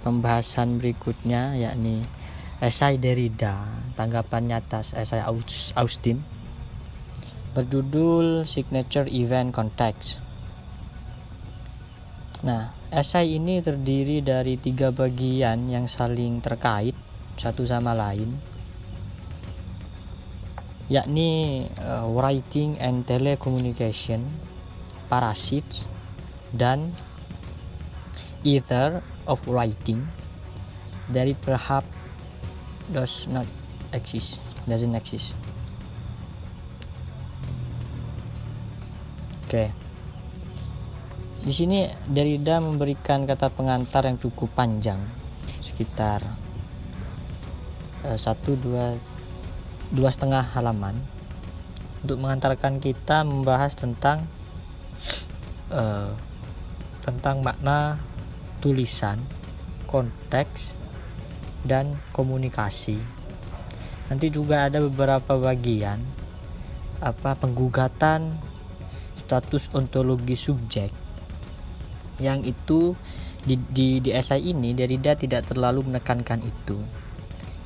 Pembahasan berikutnya yakni esai Derrida, tanggapannya atas esai Austin, berjudul Signature Event Context. Nah, esai ini terdiri dari 3 bagian yang saling terkait satu sama lain, yakni writing and telecommunication, parasites, dan ether of writing that it perhaps doesn't exist. Oke. Di sini Derrida memberikan kata pengantar yang cukup panjang, sekitar 2,5 halaman, untuk mengantarkan kita membahas tentang makna tulisan, konteks, dan komunikasi. Nanti juga ada beberapa bagian penggugatan status ontologi subjek, yang itu di esai ini Derrida tidak terlalu menekankan itu.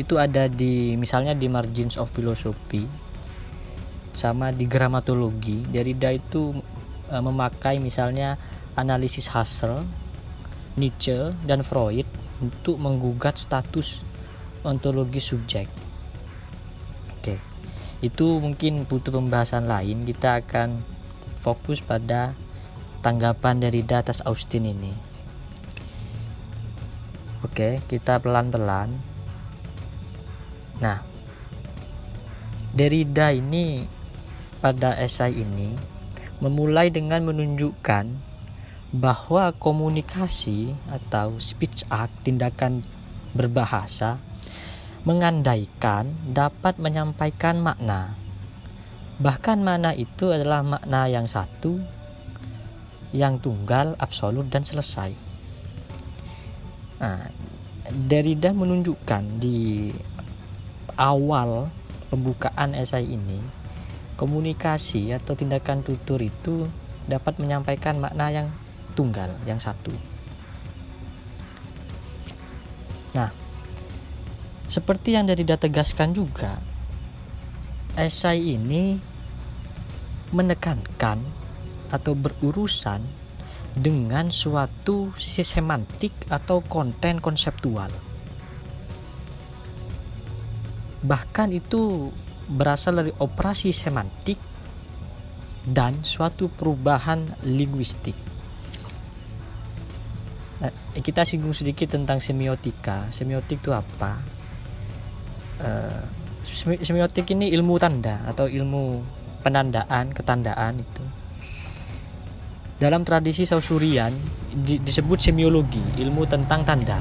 Itu ada misalnya di Margins of Philosophy sama di Grammatologi. Derrida itu memakai misalnya analisis Husserl, Nietzsche, dan Freud untuk menggugat status ontologi subjek. Oke, itu mungkin butuh pembahasan lain. Kita akan fokus pada tanggapan Derrida atas Austin ini. Oke, kita pelan-pelan. Nah, Derrida ini pada esai ini memulai dengan menunjukkan bahwa komunikasi atau speech act, tindakan berbahasa, mengandaikan dapat menyampaikan makna. Bahkan makna itu adalah makna yang satu, yang tunggal, absolut, dan selesai. Nah, Derrida menunjukkan di awal pembukaan esai ini, komunikasi atau tindakan tutur itu dapat menyampaikan makna yang tunggal, yang satu. Nah, seperti yang Derrida tegaskan juga, esai ini menekankan atau berurusan dengan suatu semantik atau konten konseptual. Bahkan itu berasal dari operasi semantik dan suatu perubahan linguistik. Nah, kita singgung sedikit tentang semiotika. Semiotik itu apa? Semiotik ini ilmu tanda atau ilmu penandaan, ketandaan itu. Dalam tradisi Sausurian disebut semiologi, ilmu tentang tanda.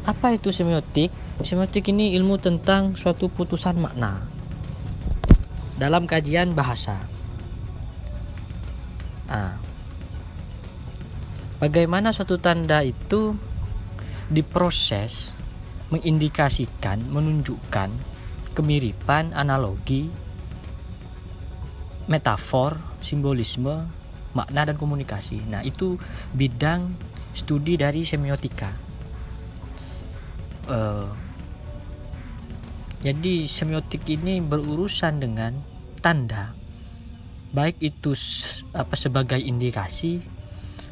Apa itu semiotik? Semiotik ini ilmu tentang suatu putusan makna dalam kajian bahasa. Nah, bagaimana suatu tanda itu diproses, mengindikasikan, menunjukkan kemiripan, analogi, metafor, simbolisme, makna, dan komunikasi. Nah, itu bidang studi dari semiotika. Jadi semiotik ini berurusan dengan tanda, baik itu sebagai indikasi,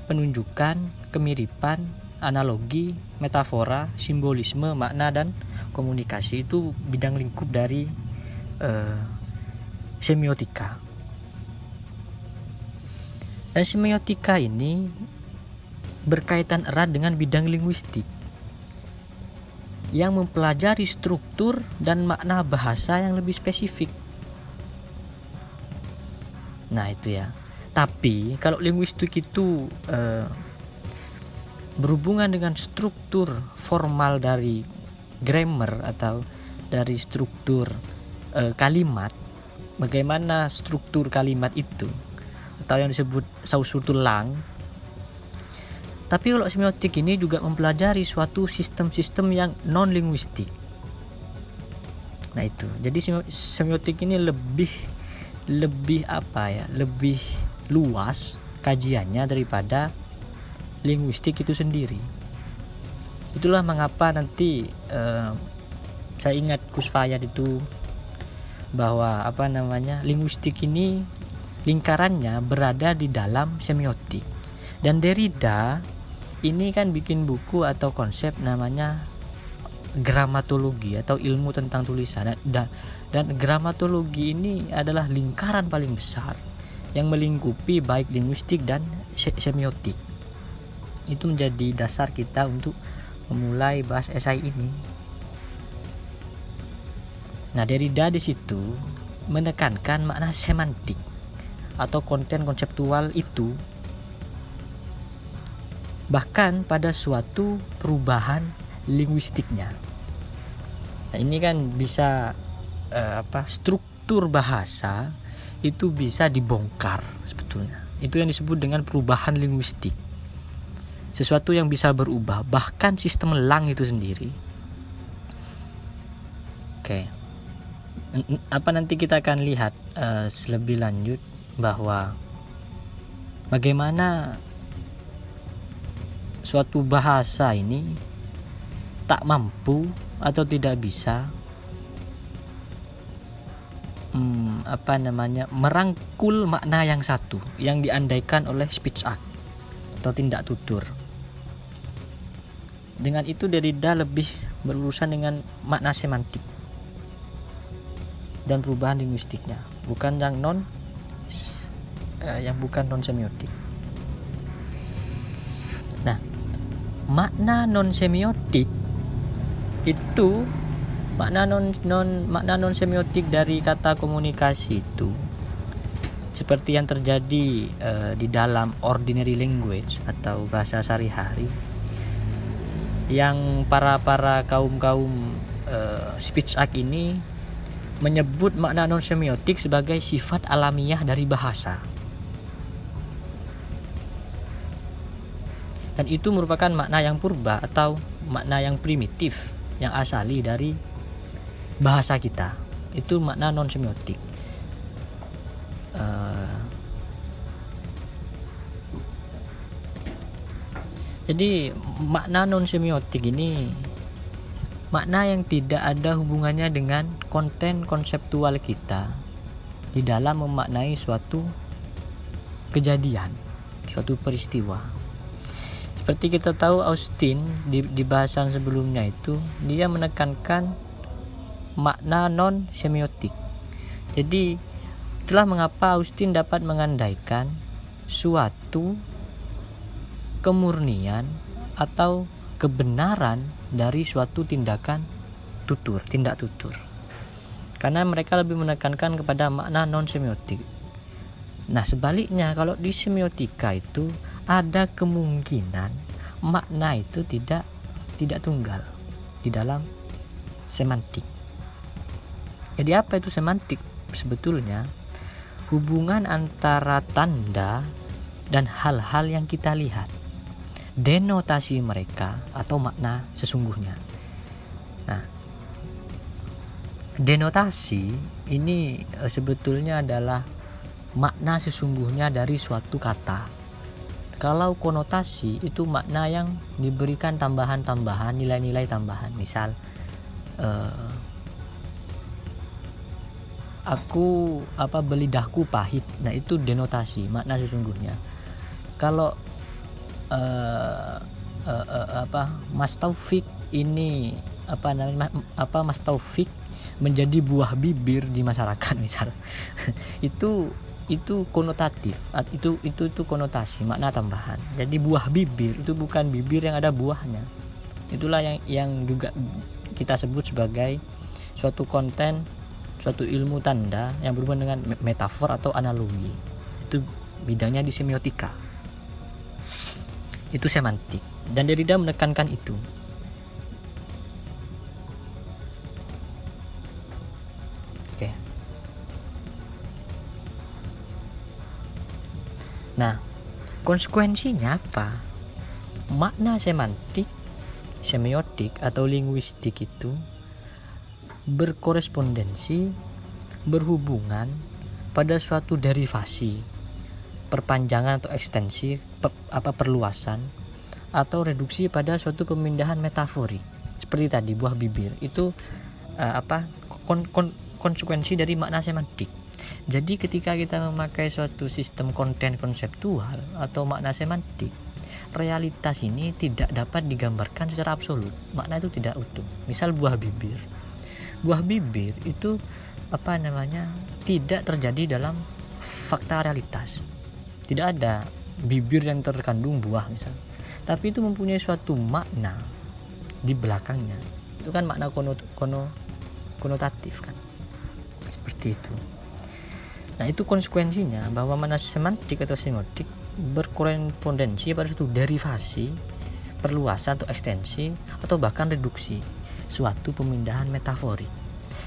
penunjukan, kemiripan, analogi, metafora, simbolisme, makna, dan komunikasi. Itu bidang lingkup dari semiotika. Dan semiotika ini berkaitan erat dengan bidang linguistik yang mempelajari struktur dan makna bahasa yang lebih spesifik. Nah, itu ya. Tapi kalau linguistik itu berhubungan dengan struktur formal dari grammar atau dari struktur kalimat, bagaimana struktur kalimat itu, atau yang disebut Saussure tulang. Tapi kalau semiotik ini juga mempelajari suatu sistem-sistem yang non-linguistik. Nah, itu. Jadi semiotik ini lebih luas kajiannya daripada linguistik itu sendiri. Itulah mengapa nanti saya ingat Gus Fayat itu bahwa linguistik ini lingkarannya berada di dalam semiotik. Dan Derrida ini kan bikin buku atau konsep namanya gramatologi atau ilmu tentang tulisan, dan gramatologi ini adalah lingkaran paling besar yang melingkupi baik linguistik dan semiotik. Itu menjadi dasar kita untuk memulai bahas esai ini. Nah, Derrida di situ menekankan makna semantik atau konten konseptual itu bahkan pada suatu perubahan linguistiknya. Nah, ini kan bisa struktur bahasa itu bisa dibongkar sebetulnya. Itu yang disebut dengan perubahan linguistik. Sesuatu yang bisa berubah, bahkan sistem elang itu sendiri. Oke. Nanti kita akan lihat lebih lanjut bahwa bagaimana suatu bahasa ini tak mampu atau tidak bisa merangkul makna yang satu yang diandaikan oleh speech act atau tindak tutur. Dengan itu Derrida lebih berurusan dengan makna semantik dan perubahan linguistiknya, bukan yang bukan non semiotik. Nah, makna non semiotik itu makna non semiotik dari kata komunikasi itu seperti yang terjadi di dalam ordinary language atau bahasa sehari-hari, yang para kaum speech act ini menyebut makna non semiotik sebagai sifat alamiah dari bahasa. Dan itu merupakan makna yang purba atau makna yang primitif yang asali dari bahasa kita. Itu makna non semiotik. Jadi makna non semiotik ini makna yang tidak ada hubungannya dengan konten konseptual kita di dalam memaknai suatu kejadian, suatu peristiwa. Seperti kita tahu Austin di bahasan sebelumnya itu dia menekankan makna non semiotik. Jadi itulah mengapa Austin dapat mengandaikan suatu kemurnian atau kebenaran dari suatu tindak tutur. Karena mereka lebih menekankan kepada makna non semiotik. Nah, sebaliknya kalau di semiotika itu ada kemungkinan makna itu tidak tunggal di dalam semantik. Jadi apa itu semantik? Sebetulnya hubungan antara tanda dan hal-hal yang kita lihat, denotasi mereka atau makna sesungguhnya. Nah, denotasi ini sebetulnya adalah makna sesungguhnya dari suatu kata. Kalau konotasi itu makna yang diberikan tambahan-tambahan, nilai-nilai tambahan. Misal aku belidahku pahit. Nah, itu denotasi, makna sesungguhnya. Kalau Mas Taufik ini Mas Taufik menjadi buah bibir di masyarakat misal. itu konotatif, itu konotasi, makna tambahan. Jadi buah bibir itu bukan bibir yang ada buahnya. Itulah yang juga kita sebut sebagai suatu konten, suatu ilmu tanda yang berhubungan dengan metafor atau analogi. Itu bidangnya di semiotika. Itu semantik, dan Derrida menekankan itu. Oke. Nah, konsekuensinya apa? Makna semantik, semiotik atau linguistik itu berkorespondensi, berhubungan pada suatu derivasi, perpanjangan atau ekstensi, perluasan atau reduksi pada suatu pemindahan metaforik. Seperti tadi buah bibir itu konsekuensi dari makna semantik. Jadi ketika kita memakai suatu sistem konten konseptual atau makna semantik, realitas ini tidak dapat digambarkan secara absolut. Makna itu tidak utuh. Misal buah bibir. Buah bibir itu tidak terjadi dalam fakta realitas. Tidak ada bibir yang terkandung buah misal. Tapi itu mempunyai suatu makna di belakangnya. Itu kan makna konotatif kan. Seperti itu. Nah, itu konsekuensinya bahwa makna semantik atau semiotik berkorespondensi pada suatu derivasi, perluasan atau ekstensi atau bahkan reduksi suatu pemindahan metaforik.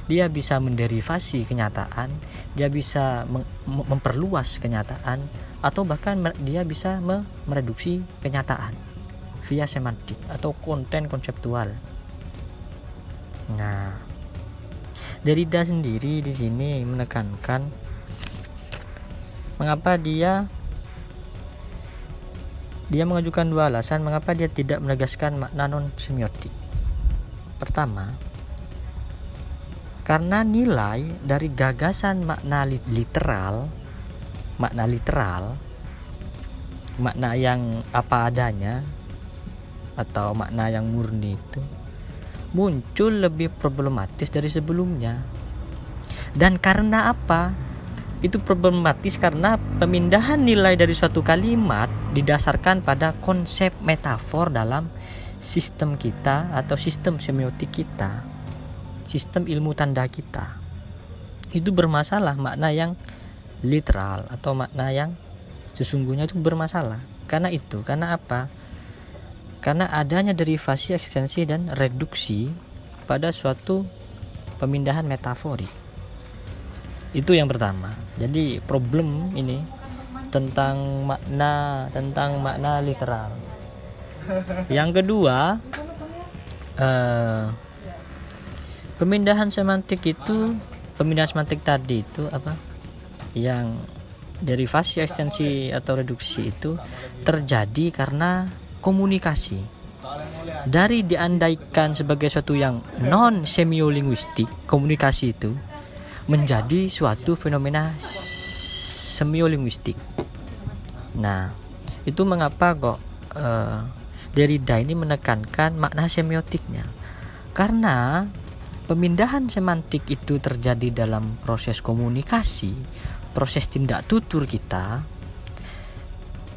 Dia bisa menderivasi kenyataan, dia bisa memperluas kenyataan, atau bahkan dia bisa mereduksi kenyataan via semantik atau konten konseptual. Nah, Derrida sendiri di sini menekankan mengapa dia mengajukan dua alasan mengapa dia tidak menegaskan makna non semiotik. Pertama, karena nilai dari gagasan makna literal, makna yang apa adanya atau makna yang murni itu muncul lebih problematis dari sebelumnya. Dan karena apa? Itu problematis karena pemindahan nilai dari suatu kalimat didasarkan pada konsep metafor dalam sistem kita atau sistem semiotik kita, sistem ilmu tanda kita. Itu bermasalah, makna yang literal atau makna yang sesungguhnya itu bermasalah. Karena apa? Karena adanya derivasi, ekstensi, dan reduksi pada suatu pemindahan metaforik. Itu yang pertama. Jadi problem ini tentang makna literal. Yang kedua, pemindahan semantik tadi itu yang derivasi, ekstensi atau reduksi itu terjadi karena komunikasi. Dari diandaikan sebagai suatu yang non semiolinguistik, komunikasi itu menjadi suatu fenomena semiolinguistik. Nah, itu mengapa kok Derrida ini menekankan makna semiotiknya? Karena pemindahan semantik itu terjadi dalam proses komunikasi, proses tindak tutur kita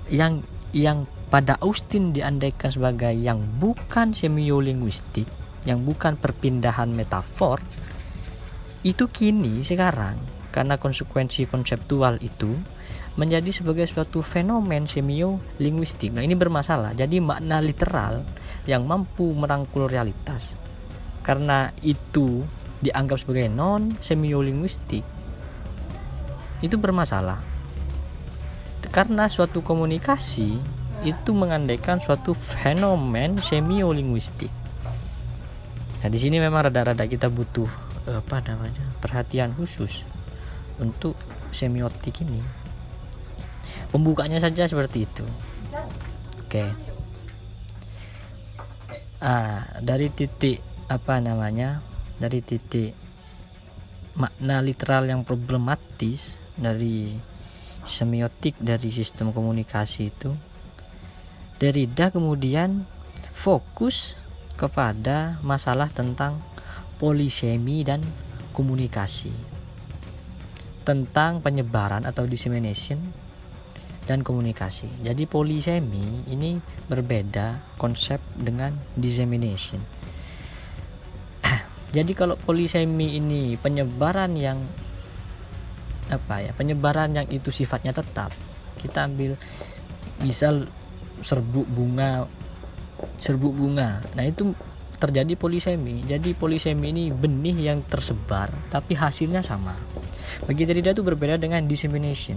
yang pada Austin diandaikan sebagai yang bukan semiolinguistik, yang bukan perpindahan metafor, itu kini sekarang karena konsekuensi konseptual itu menjadi sebagai suatu fenomen semiolinguistik. Nah, ini bermasalah. Jadi makna literal yang mampu merangkul realitas karena itu dianggap sebagai non semiolinguistik itu bermasalah. Karena suatu komunikasi itu mengandaikan suatu fenomen semiolinguistik. Nah, di sini memang rada-rada kita butuh perhatian khusus untuk semiotik ini. Pembukanya saja seperti itu. Oke. Dari titik dari titik makna literal yang problematis dari semiotik dari sistem komunikasi itu, Derrida kemudian fokus kepada masalah tentang polisemi dan komunikasi, tentang penyebaran atau dissemination dan komunikasi. Jadi polisemi ini berbeda konsep dengan dissemination. Jadi kalau polisemi ini penyebaran yang penyebaran yang itu sifatnya tetap. Kita ambil misal serbuk bunga. Nah, itu terjadi polisemi. Jadi polisemi ini benih yang tersebar tapi hasilnya sama. Bagi Derrida itu berbeda dengan dissemination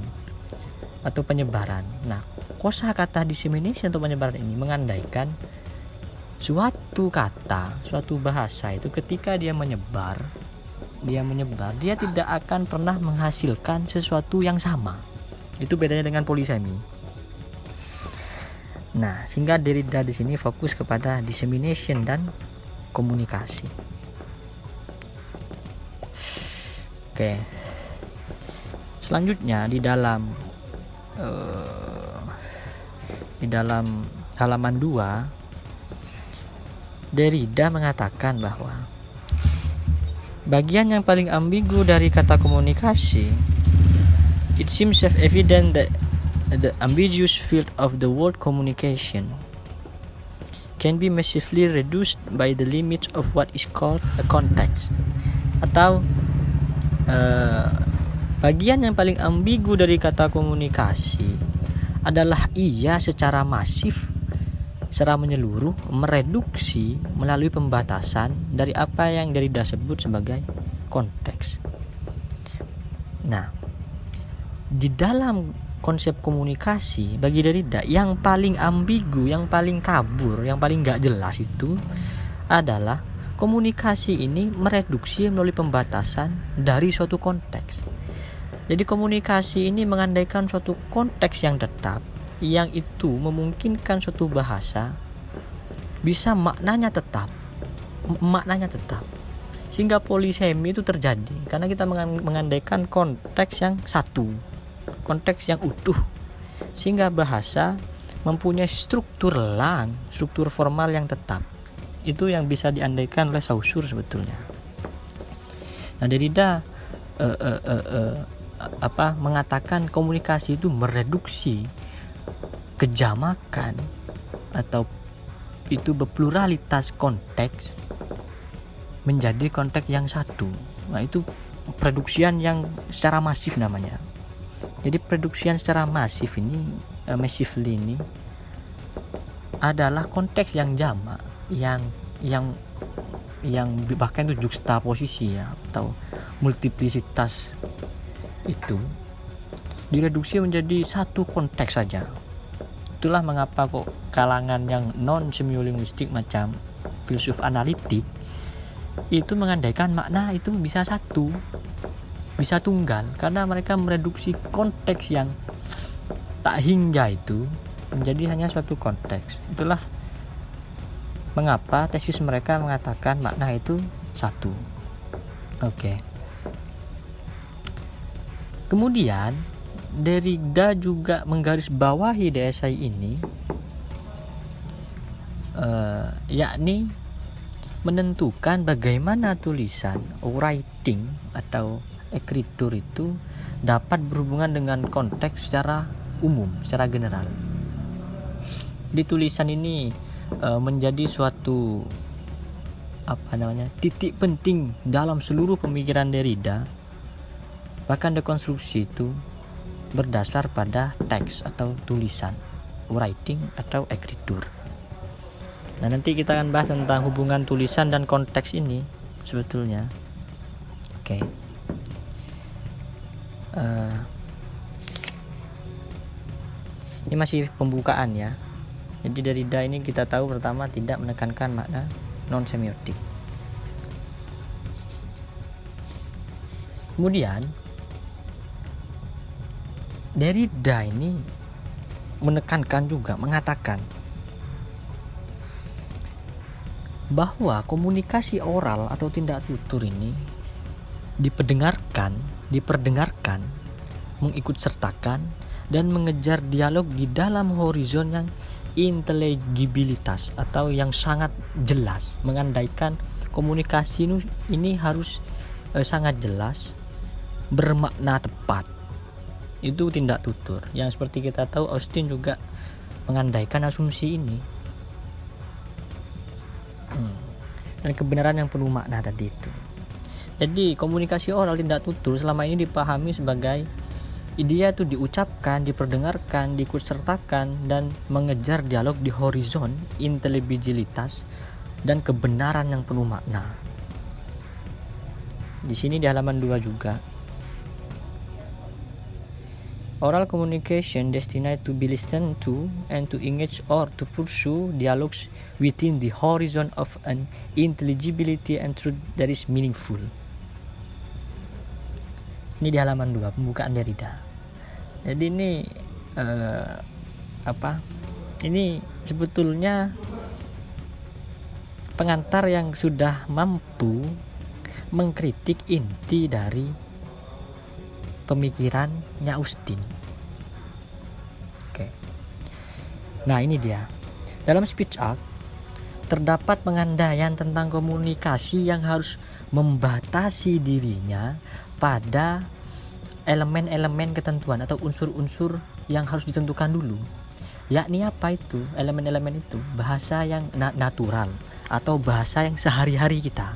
atau penyebaran. Nah, kosakata dissemination atau penyebaran ini mengandaikan suatu kata, suatu bahasa itu ketika dia menyebar, dia tidak akan pernah menghasilkan sesuatu yang sama. Itu bedanya dengan polisemi. Nah, sehingga Derrida di sini fokus kepada dissemination dan komunikasi. Oke. Selanjutnya di dalam halaman 2, Derrida mengatakan bahwa bagian yang paling ambigu dari kata komunikasi, it seems self-evident that the ambiguous field of the word communication can be massively reduced by the limits of what is called a context. Atau bagian yang paling ambigu dari kata komunikasi adalah ia secara masif, secara menyeluruh mereduksi melalui pembatasan dari apa yang Derrida sebut sebagai konteks. Nah, di dalam konsep komunikasi bagi Derrida yang paling ambigu, yang paling kabur, yang paling gak jelas itu adalah komunikasi ini mereduksi melalui pembatasan dari suatu konteks. Jadi komunikasi ini mengandaikan suatu konteks yang tetap, yang itu memungkinkan suatu bahasa bisa maknanya tetap, sehingga polisemi itu terjadi karena kita mengandaikan konteks yang satu, konteks yang utuh, sehingga bahasa mempunyai struktur formal yang tetap. Itu yang bisa diandaikan oleh Saussure sebetulnya. Nah, Derrida mengatakan komunikasi itu mereduksi kejamakan atau itu berpluralitas konteks menjadi konteks yang satu. Nah, itu reduksian yang secara masif namanya. Jadi reduksian secara masif ini, massively ini adalah konteks yang jamak, yang bahkan itu juxtaposisi ya, atau multiplisitas itu direduksi menjadi satu konteks saja. Itulah mengapa kok kalangan yang non semiolinguistik macam filsuf analitik itu mengandaikan makna itu bisa satu, bisa tunggal, karena mereka mereduksi konteks yang tak hingga itu menjadi hanya suatu konteks. Itulah mengapa tesis mereka mengatakan makna itu satu. Oke. Kemudian Derrida juga menggarisbawahi di esai ini yakni menentukan bagaimana tulisan, writing atau ekritur itu dapat berhubungan dengan konteks secara umum, secara general. Di tulisan ini menjadi suatu titik penting dalam seluruh pemikiran Derrida. Bahkan dekonstruksi itu berdasar pada teks atau tulisan, writing atau ekritur. Nah, nanti kita akan bahas tentang hubungan tulisan dan konteks ini sebetulnya. Oke. Ini masih pembukaan ya. Jadi Derrida ini kita tahu pertama tidak menekankan makna non semiotik. Kemudian Derrida ini menekankan juga, mengatakan bahwa komunikasi oral atau tindak tutur ini diperdengarkan, mengikut sertakan dan mengejar dialog di dalam horizon yang inteligibilitas atau yang sangat jelas, mengandaikan komunikasi ini harus sangat jelas, bermakna tepat. Itu tindak tutur yang seperti kita tahu Austin juga mengandaikan asumsi ini. Dan kebenaran yang penuh makna tadi itu. Jadi komunikasi oral tindak tutur selama ini dipahami sebagai dia itu diucapkan, diperdengarkan, diikutsertakan dan mengejar dialog di horizon inteligibilitas dan kebenaran yang penuh makna. Di sini di halaman 2 juga. Oral communication destined to be listened to and to engage or to pursue dialogues within the horizon of an intelligibility and truth that is meaningful. Ini di halaman 2 pembukaan Derrida. Jadi ini Ini sebetulnya pengantar yang sudah mampu mengkritik inti dari pemikirannya Austin. Oke. Nah, ini dia. Dalam speech art terdapat pengandaian tentang komunikasi yang harus membatasi dirinya pada elemen-elemen ketentuan atau unsur-unsur yang harus ditentukan dulu. Yakni apa itu? Elemen-elemen itu bahasa yang natural atau bahasa yang sehari-hari kita.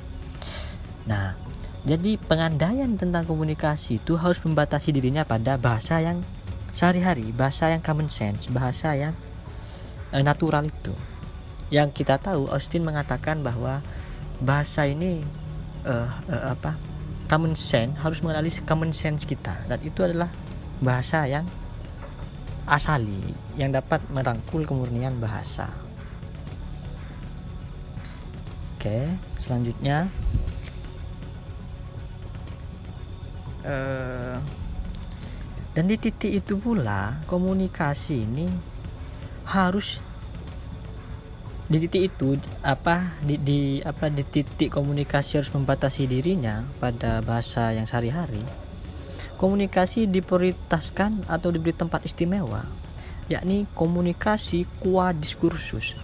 Nah, jadi pengandaian tentang komunikasi itu harus membatasi dirinya pada bahasa yang sehari-hari, bahasa yang common sense, bahasa yang natural itu. Yang kita tahu, Austin mengatakan bahwa bahasa ini common sense, harus mengenali common sense kita, dan itu adalah bahasa yang asali yang dapat merangkul kemurnian bahasa. Oke, selanjutnya dan di titik itu pula komunikasi ini harus di titik itu di titik komunikasi harus membatasi dirinya pada bahasa yang sehari-hari. Komunikasi diprioritaskan atau diberi tempat istimewa, yakni komunikasi qua diskursus.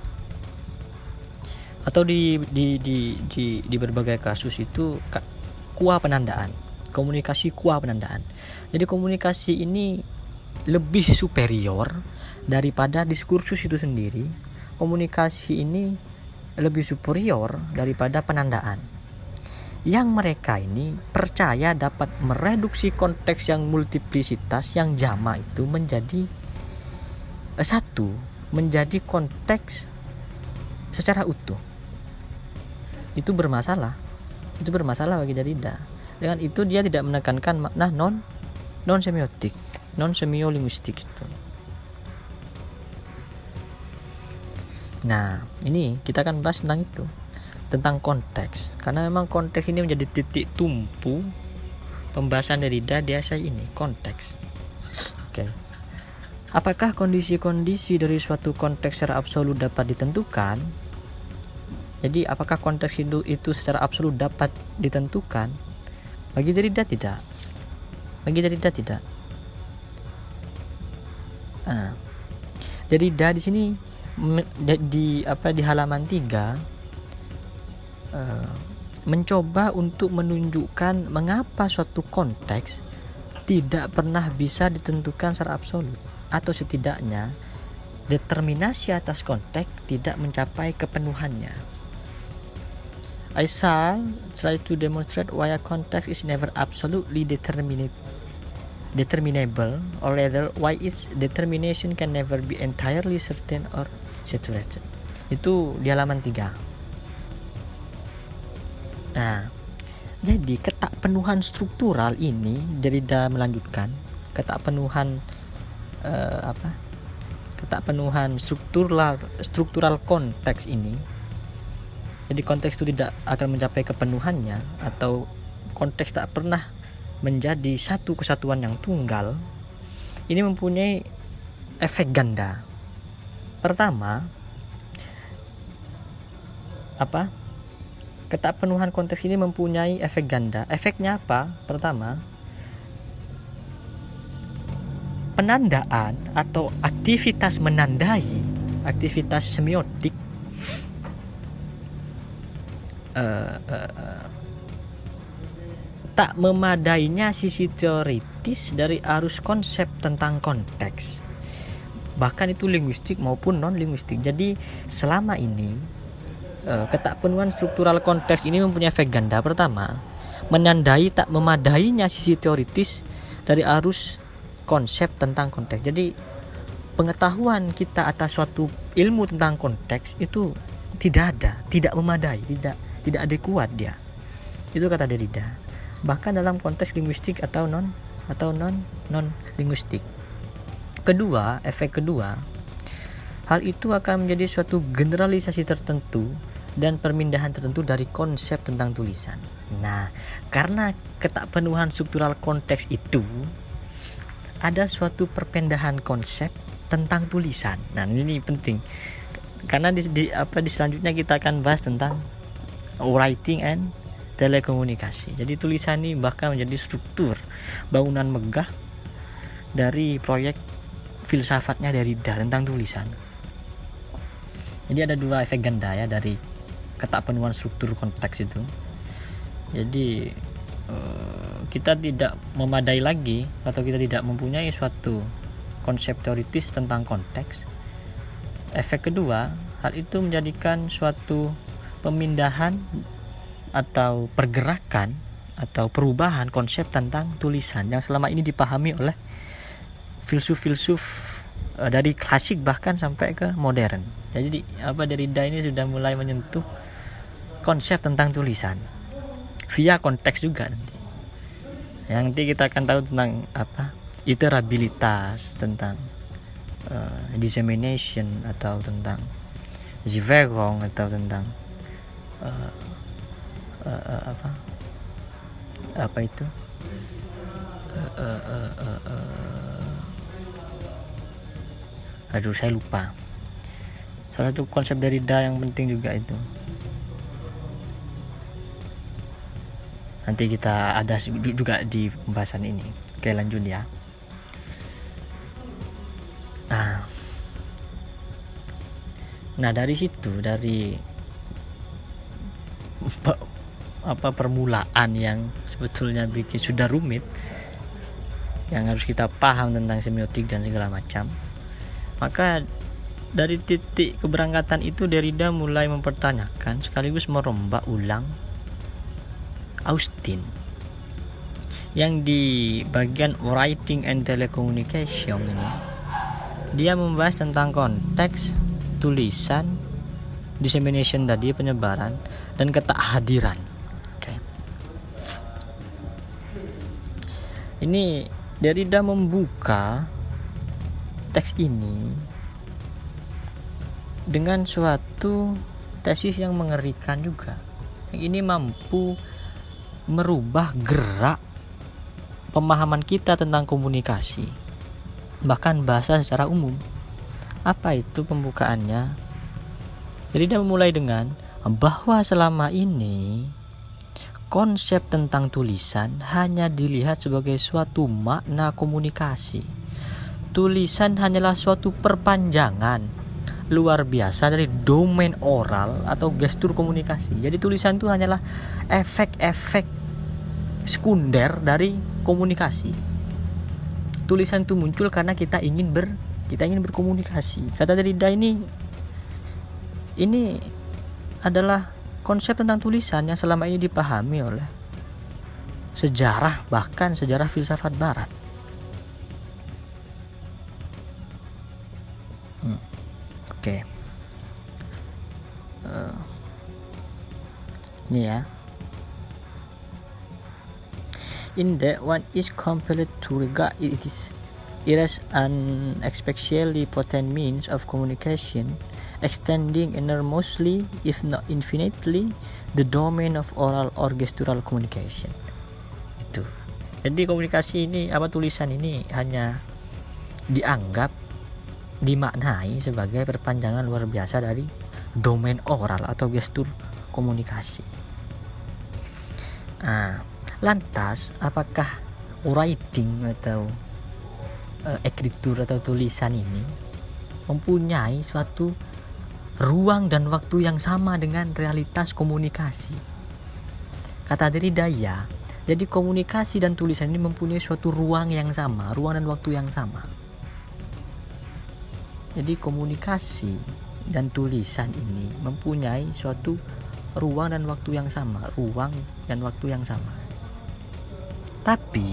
Atau di berbagai kasus itu qua penandaan, komunikasi qua penandaan. Jadi komunikasi ini lebih superior daripada diskursus itu sendiri. Komunikasi ini lebih superior daripada penandaan. Yang mereka ini percaya dapat mereduksi konteks yang multiplisitas, yang jamak itu menjadi satu, menjadi konteks secara utuh. Itu bermasalah bagi Derrida. Dengan itu dia tidak menekankan makna non semiotik, non semiolinguistik itu. Nah, ini kita akan bahas tentang itu, tentang konteks, karena memang konteks ini menjadi titik tumpu pembahasan Derrida di esai ini, konteks. Oke. Apakah kondisi-kondisi dari suatu konteks secara absolut dapat ditentukan? Jadi, apakah konteks itu secara absolut dapat ditentukan? Bagi Derrida tidak. Nah, Derrida di sini di halaman 3 mencoba untuk menunjukkan mengapa suatu konteks tidak pernah bisa ditentukan secara absolut, atau setidaknya determinasi atas konteks tidak mencapai kepenuhannya. I shall try to demonstrate why a context is never absolutely determinable, or rather why its determination can never be entirely certain or saturated. Itu di halaman 3. Nah, jadi ketakpenuhan struktural ini Derrida melanjutkan, ketakpenuhan struktural konteks ini. Jadi konteks itu tidak akan mencapai kepenuhannya, atau konteks tak pernah menjadi satu kesatuan yang tunggal. Ini mempunyai efek ganda. Pertama, ketakpenuhan konteks ini mempunyai efek ganda. Efeknya apa? Pertama, penandaan atau aktivitas menandai, aktivitas semiotik tak memadainya sisi teoritis dari arus konsep tentang konteks, bahkan itu linguistik maupun non-linguistik. Jadi selama ini ketakpenuhan struktural konteks ini mempunyai efek ganda. Pertama, menandai tak memadainya sisi teoritis dari arus konsep tentang konteks. Jadi pengetahuan kita atas suatu ilmu tentang konteks itu tidak memadai, tidak adekuat dia. Itu kata Derrida. Bahkan dalam konteks linguistik atau non linguistik. Kedua, efek kedua, hal itu akan menjadi suatu generalisasi tertentu dan permindahan tertentu dari konsep tentang tulisan. Nah, karena ketakpenuhan struktural konteks itu ada suatu perpindahan konsep tentang tulisan. Nah, ini penting karena di selanjutnya kita akan bahas tentang writing and telekomunikasi. Jadi tulisan ini bahkan menjadi struktur bangunan megah dari proyek filsafatnya Derrida tentang tulisan. Jadi ada dua efek ganda ya dari ketidakpenuhan struktur konteks itu. Jadi kita tidak memadai lagi atau kita tidak mempunyai suatu konsep teoritis tentang konteks. Efek kedua, hal itu menjadikan suatu pemindahan atau pergerakan atau perubahan konsep tentang tulisan yang selama ini dipahami oleh filsuf-filsuf dari klasik bahkan sampai ke modern. Jadi Derrida ini sudah mulai menyentuh konsep tentang tulisan via konteks juga nanti. Yang nanti kita akan tahu tentang iterabilitas, tentang dissemination atau tentang Ziverong atau tentang saya lupa. Salah satu konsep Derrida yang penting juga itu. Nanti kita ada juga di pembahasan ini. Oke, lanjut ya. Nah dari situ, dari permulaan yang sebetulnya sudah rumit, yang harus kita paham tentang semiotik dan segala macam, maka dari titik keberangkatan itu Derrida mulai mempertanyakan sekaligus merombak ulang Austin yang di bagian writing and telecommunication ini dia membahas tentang konteks tulisan, dissemination tadi, penyebaran, dan ketakhadiran. Okay. Ini Derrida membuka teks ini dengan suatu tesis yang mengerikan juga. Yang ini mampu merubah gerak pemahaman kita tentang komunikasi, bahkan bahasa secara umum. Apa itu pembukaannya? Derrida memulai dengan bahwa selama ini konsep tentang tulisan hanya dilihat sebagai suatu makna komunikasi. Tulisan hanyalah suatu perpanjangan luar biasa dari domain oral atau gestur komunikasi. Jadi tulisan itu hanyalah efek-efek sekunder dari komunikasi. Tulisan itu muncul karena kita ingin berkomunikasi. Kata Derrida ini adalah konsep tentang tulisan yang selama ini dipahami oleh sejarah, bahkan sejarah filsafat barat. Oke. Ini ya. In that one is compelled to regard it as an especially potent means of communication, extending enormously, if not infinitely, the domain of oral or gestural communication. Itu. Jadi komunikasi ini, tulisan ini hanya dimaknai sebagai perpanjangan luar biasa dari domain oral atau gestur komunikasi. Lantas, apakah writing atau ekritur atau tulisan ini mempunyai suatu ruang dan waktu yang sama dengan realitas komunikasi? Kata Derrida, ya. Jadi komunikasi dan tulisan ini mempunyai suatu ruang yang sama, ruang dan waktu yang sama. Jadi komunikasi dan tulisan ini mempunyai suatu ruang dan waktu yang sama, Tapi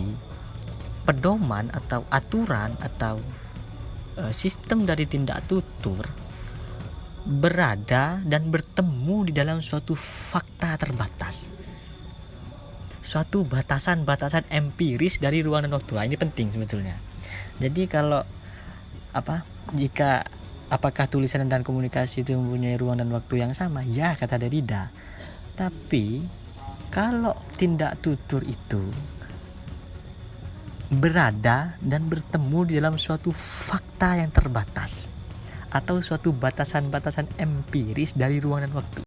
pedoman atau aturan atau sistem dari tindak tutur berada dan bertemu di dalam suatu fakta terbatas, suatu batasan-batasan empiris dari ruang dan waktu. Ini penting sebetulnya. Jadi kalau apakah tulisan dan komunikasi itu mempunyai ruang dan waktu yang sama? Ya, kata Derrida. Tapi kalau tindak tutur itu berada dan bertemu di dalam suatu fakta yang terbatas atau suatu batasan-batasan empiris dari ruang dan waktu.